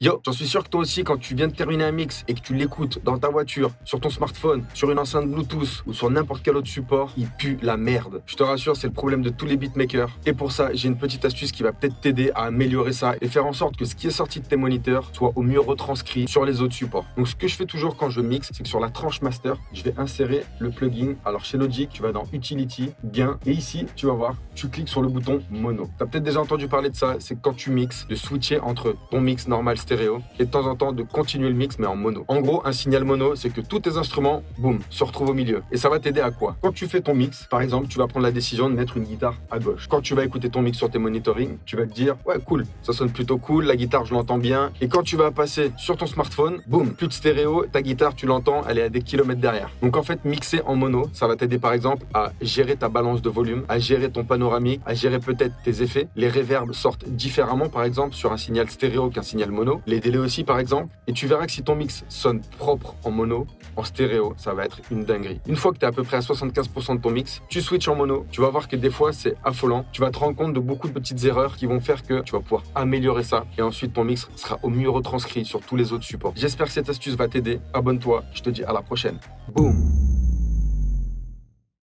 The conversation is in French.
Yo, j'en suis sûr que toi aussi, quand tu viens de terminer un mix et que tu l'écoutes dans ta voiture, sur ton smartphone, sur une enceinte Bluetooth ou sur n'importe quel autre support, il pue la merde. Je te rassure, c'est le problème de tous les beatmakers. Et pour ça, j'ai une petite astuce qui va peut-être t'aider à améliorer ça et faire en sorte que ce qui est sorti de tes moniteurs soit au mieux retranscrit sur les autres supports. Donc ce que je fais toujours quand je mixe, c'est que sur la tranche master, je vais insérer le plugin. Alors chez Logic, tu vas dans Utility, Gain, et ici, tu vas voir, tu cliques sur le bouton Mono. Tu as peut-être déjà entendu parler de ça, c'est quand tu mixes, de switcher entre ton mix normal stéréo et de temps en temps de continuer le mix mais en mono. En gros, un signal mono, c'est que tous tes instruments, boum, se retrouvent au milieu. Et ça va t'aider à quoi? Quand tu fais ton mix, par exemple, tu vas prendre la décision de mettre une guitare à gauche. Quand tu vas écouter ton mix sur tes monitoring, tu vas te dire, ouais, cool, ça sonne plutôt cool, la guitare, je l'entends bien. Et quand tu vas passer sur ton smartphone, boum, plus de stéréo, ta guitare, tu l'entends, elle est à des kilomètres derrière. Donc en fait, mixer en mono, ça va t'aider par exemple à gérer ta balance de volume, à gérer ton panoramique, à gérer peut-être tes effets. Les reverbs sortent différemment, par exemple, sur un signal stéréo qu'un signal mono. Les délais aussi, par exemple. Et tu verras que si ton mix sonne propre en mono, en stéréo, ça va être une dinguerie. Une fois que tu es à peu près à 75% de ton mix, tu switches en mono. Tu vas voir que des fois, c'est affolant. Tu vas te rendre compte de beaucoup de petites erreurs qui vont faire que tu vas pouvoir améliorer ça. Et ensuite, ton mix sera au mieux retranscrit sur tous les autres supports. J'espère que cette astuce va t'aider. Abonne-toi. Je te dis à la prochaine. Boum!